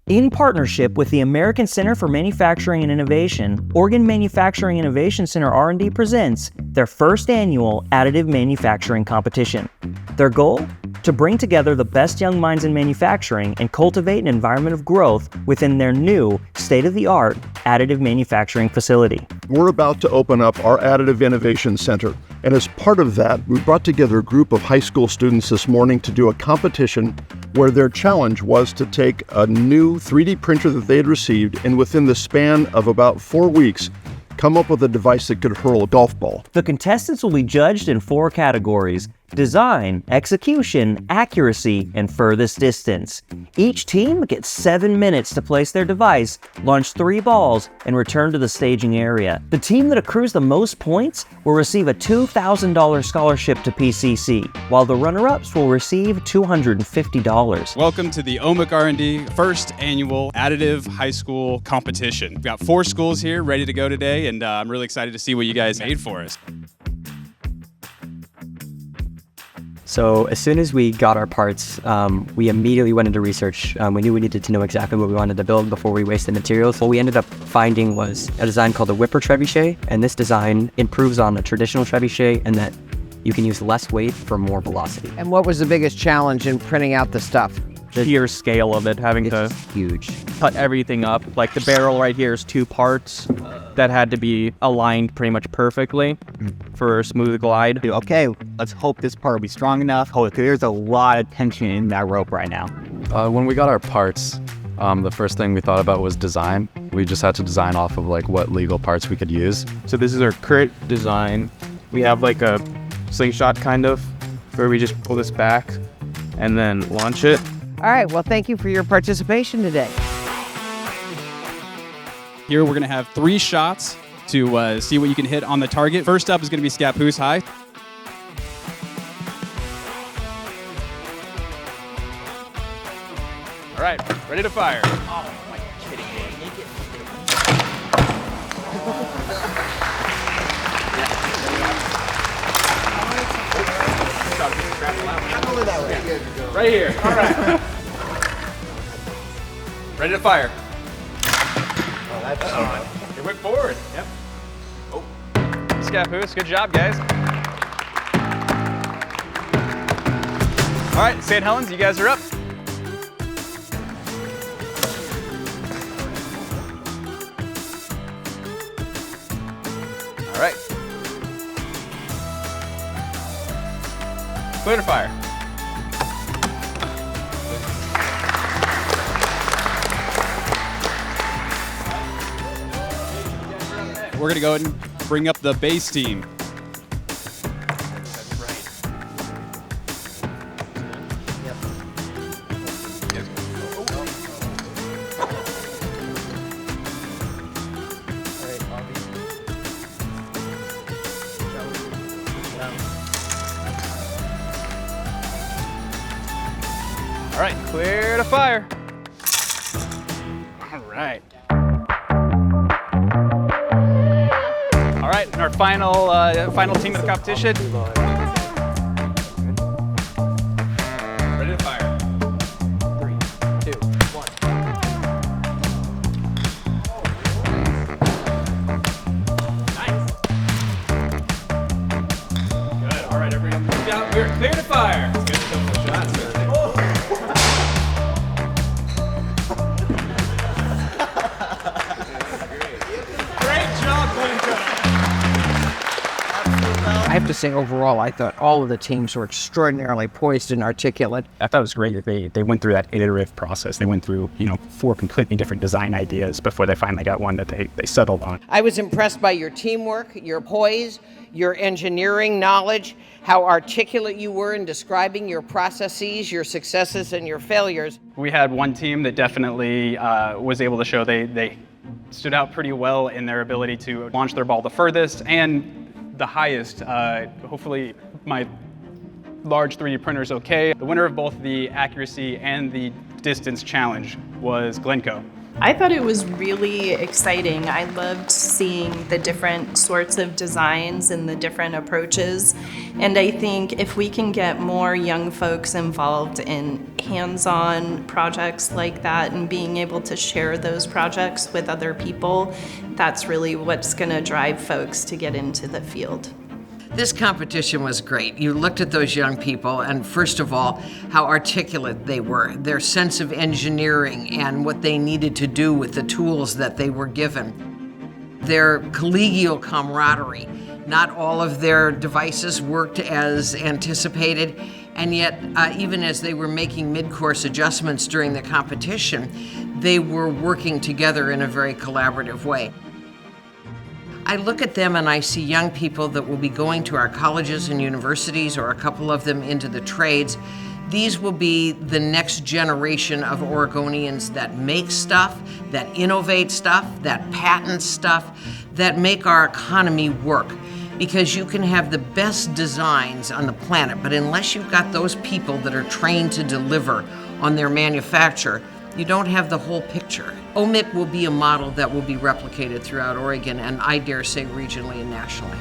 In partnership with the American Center for Manufacturing and Innovation, Oregon Manufacturing Innovation Center R&D presents their first annual Additive Manufacturing Competition. Their goal? To bring together the best young minds in manufacturing and cultivate an environment of growth within their new, state-of-the-art additive manufacturing facility. We're about to open up our Additive Innovation Center, and as part of that, we brought together a group of high school students this morning to do a competition where their challenge was to take a new 3D printer that they had received and within the span of about 4 weeks, come up with a device that could hurl a golf ball. The contestants will be judged in 4 categories: design, execution, accuracy, and furthest distance. Each team gets 7 minutes to place their device, launch 3 balls, and return to the staging area. The team that accrues the most points will receive a $2,000 scholarship to PCC, while the runner-ups will receive $250. Welcome to the OMIC R&D first annual additive high school competition. We've got 4 schools here ready to go today, and I'm really excited to see what you guys made for us. So as soon as we got our parts, we immediately went into research. We knew we needed to know exactly what we wanted to build before we wasted materials. What we ended up finding was a design called the Whipper Trebuchet, and this design improves on a traditional trebuchet in that you can use less weight for more velocity. And what was the biggest challenge in printing out the stuff? The sheer scale of it, having to huge. Cut everything up. Like the barrel right here is 2 parts that had to be aligned pretty much perfectly for a smooth glide. Okay, let's hope this part will be strong enough. There's a lot of tension in that rope right now. When we got our parts, the first thing we thought about was design. We just had to design off of like what legal parts we could use. So this is our current design. We have like a slingshot kind of, where we just pull this back and then launch it. All right, well, thank you for your participation today. Here we're gonna have 3 shots to see what you can hit on the target. First up is gonna be Scappoose High. All right, ready to fire. Oh, my kidding me. Right here. All right. Ready to fire. Oh, that's on. It went forward. Yep. Oh. Scappoose, good job, guys. All right, St. Helens, you guys are up. All right. Clear to fire. We're gonna go ahead and bring up the base team. That's right. Yep. All right, clear to fire. All right. All right, and our final team of the competition. Ready to fire. 3, 2, 1. Nice. Good. All right, everyone. Down. We're clear to fire. Good shots. I have to say, overall, I thought all of the teams were extraordinarily poised and articulate. I thought it was great that they went through that iterative process. They went through, 4 completely different design ideas before they finally got one that they settled on. I was impressed by your teamwork, your poise, your engineering knowledge, how articulate you were in describing your processes, your successes, and your failures. We had one team that definitely was able to show they stood out pretty well in their ability to launch their ball the furthest and the highest. Hopefully my large 3D printer is okay. The winner of both the accuracy and the distance challenge was Glencoe. I thought it was really exciting. I loved seeing the different sorts of designs and the different approaches. And I think if we can get more young folks involved in hands-on projects like that and being able to share those projects with other people, that's really what's going to drive folks to get into the field. This competition was great. You looked at those young people, and first of all, how articulate they were, their sense of engineering and what they needed to do with the tools that they were given. Their collegial camaraderie. Not all of their devices worked as anticipated, and yet, even as they were making mid-course adjustments during the competition, they were working together in a very collaborative way. I look at them and I see young people that will be going to our colleges and universities, or a couple of them into the trades. These will be the next generation of Oregonians that make stuff, that innovate stuff, that patent stuff, that make our economy work. Because you can have the best designs on the planet, but unless you've got those people that are trained to deliver on their manufacture, you don't have the whole picture. OMIC will be a model that will be replicated throughout Oregon, and I dare say regionally and nationally.